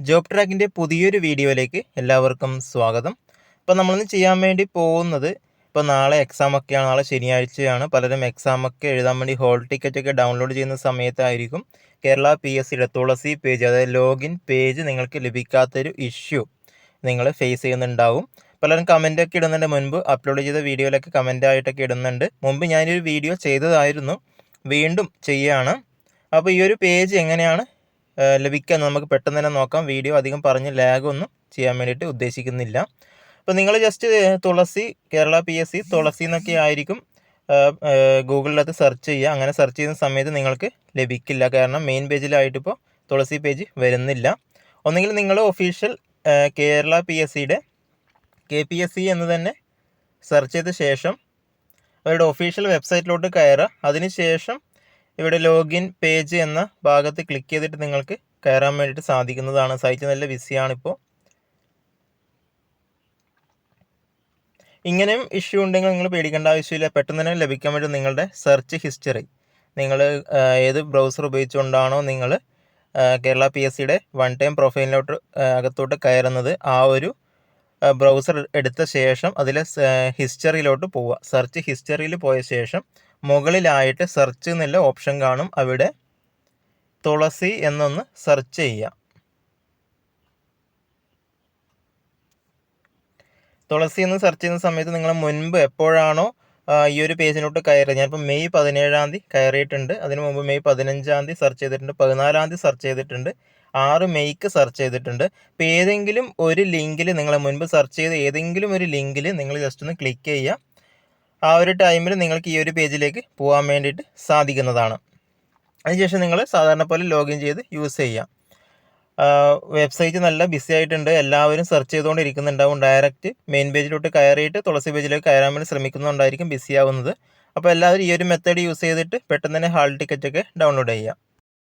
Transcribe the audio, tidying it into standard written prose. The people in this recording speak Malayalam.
ജോബ് ട്രാക്കിൻ്റെ പുതിയൊരു വീഡിയോയിലേക്ക് എല്ലാവർക്കും സ്വാഗതം. ഇപ്പോൾ നമ്മളിന്ന് ചെയ്യാൻ വേണ്ടി പോകുന്നത്, ഇപ്പോൾ നാളെ എക്സാമൊക്കെയാണ്, നാളെ ശനിയാഴ്ചയാണ്. പലരും എക്സാമൊക്കെ എഴുതാൻ വേണ്ടി ഹോൾ ടിക്കറ്റൊക്കെ ഡൗൺലോഡ് ചെയ്യുന്ന സമയത്തായിരിക്കും കേരള PSCയുടെ തുളസി പേജ്, അതായത് ലോഗിൻ പേജ് നിങ്ങൾക്ക് ലഭിക്കാത്തൊരു ഇഷ്യൂ നിങ്ങൾ ഫേസ് ചെയ്യുന്നുണ്ടാവും. പലരും കമൻറ്റൊക്കെ ഇടുന്നുണ്ട്, മുൻപ് അപ്ലോഡ് ചെയ്ത വീഡിയോയിലൊക്കെ കമൻറ്റായിട്ടൊക്കെ ഇടുന്നുണ്ട്. മുമ്പ് ഞാനൊരു വീഡിയോ ചെയ്തതായിരുന്നു, വീണ്ടും ചെയ്യുകയാണ്. അപ്പോൾ ഈ ഒരു പേജ് എങ്ങനെയാണ് ലഭിക്കാൻ നമുക്ക് പെട്ടെന്ന് തന്നെ നോക്കാം. വീഡിയോ അധികം പറഞ്ഞ് ലാഗൊന്നും ചെയ്യാൻ വേണ്ടിയിട്ട് ഉദ്ദേശിക്കുന്നില്ല. അപ്പോൾ നിങ്ങൾ ജസ്റ്റ് തുളസി കേരള PSC തുളസി എന്നൊക്കെ ആയിരിക്കും ഗൂഗിളിനകത്ത് സെർച്ച് ചെയ്യുക. അങ്ങനെ സെർച്ച് ചെയ്യുന്ന സമയത്ത് നിങ്ങൾക്ക് ലഭിക്കില്ല, കാരണം മെയിൻ പേജിലായിട്ടിപ്പോൾ തുളസി പേജ് വരുന്നില്ല. ഒന്നുകിൽ നിങ്ങൾ ഒഫീഷ്യൽ കേരള PSCയുടെ KPSC എന്ന് തന്നെ സെർച്ച് ചെയ്ത ശേഷം അവരുടെ ഒഫീഷ്യൽ വെബ്സൈറ്റിലോട്ട് കയറുക. അതിനുശേഷം ഇവിടെ ലോഗിൻ പേജ് എന്ന ഭാഗത്ത് ക്ലിക്ക് ചെയ്തിട്ട് നിങ്ങൾക്ക് കയറാൻ വേണ്ടിയിട്ട് സാധിക്കുന്നതാണ്. സൈറ്റ് നല്ല ബിസിയാണിപ്പോൾ. ഇങ്ങനെയും ഇഷ്യൂ ഉണ്ടെങ്കിൽ നിങ്ങൾ പേടിക്കേണ്ട ആവശ്യമില്ല. പെട്ടെന്ന് തന്നെ ലഭിക്കാൻ വേണ്ടി നിങ്ങളുടെ സെർച്ച് ഹിസ്റ്ററി, നിങ്ങൾ ഏത് ബ്രൗസർ ഉപയോഗിച്ചുകൊണ്ടാണോ നിങ്ങൾ കേരള PSCയുടെ വൺ ടൈം പ്രൊഫൈലിലോട്ട് അകത്തോട്ട് കയറുന്നത്, ആ ഒരു ബ്രൗസർ എടുത്ത ശേഷം അതിലെ ഹിസ്റ്ററിയിലോട്ട് പോവുക. സെർച്ച് ഹിസ്റ്ററിയിൽ പോയ ശേഷം മുകളിലായിട്ട് സെർച്ച് എന്നുള്ള ഓപ്ഷൻ കാണും. അവിടെ തുളസി എന്നൊന്ന് സെർച്ച് ചെയ്യുക. തുളസി എന്ന് സെർച്ച് ചെയ്യുന്ന സമയത്ത് നിങ്ങൾ മുൻപ് എപ്പോഴാണോ ഈ ഒരു പേജിലോട്ട് കയറിയത്, ഞാനിപ്പോൾ മെയ് 17-ാം തീയതി കയറിയിട്ടുണ്ട്. അതിന് മുമ്പ് മെയ് 15-ാം തീയതി സെർച്ച് ചെയ്തിട്ടുണ്ട്, 14-ാം തീയതി സെർച്ച് ചെയ്തിട്ടുണ്ട്, 6 മെയ്ക്ക് സെർച്ച് ചെയ്തിട്ടുണ്ട്. ഇപ്പോൾ ഏതെങ്കിലും ഒരു ലിങ്കിൽ, നിങ്ങൾ മുൻപ് സെർച്ച് ചെയ്ത ഏതെങ്കിലും ഒരു ലിങ്കിൽ നിങ്ങൾ ജസ്റ്റ് ഒന്ന് ക്ലിക്ക് ചെയ്യുക. ആ ഒരു ടൈമിൽ നിങ്ങൾക്ക് ഈ ഒരു പേജിലേക്ക് പോകാൻ വേണ്ടിയിട്ട് സാധിക്കുന്നതാണ്. അതിനുശേഷം നിങ്ങൾ സാധാരണ പോലെ ലോഗിൻ ചെയ്ത് യൂസ് ചെയ്യാം. വെബ്സൈറ്റ് നല്ല ബിസി ആയിട്ടുണ്ട്, എല്ലാവരും സെർച്ച് ചെയ്തുകൊണ്ടിരിക്കുന്നുണ്ടാവും. ഡയറക്റ്റ് മെയിൻ പേജിലോട്ട് കയറിയിട്ട് തുളസി പേജിലേക്ക് കയറാൻ വേണ്ടി ശ്രമിക്കുന്നുണ്ടായിരിക്കും ബിസി ആവുന്നത്. അപ്പോൾ എല്ലാവരും ഈ ഒരു മെത്തേഡ് യൂസ് ചെയ്തിട്ട് പെട്ടെന്ന് തന്നെ ഹാൾ ടിക്കറ്റൊക്കെ ഡൗൺലോഡ് ചെയ്യുക.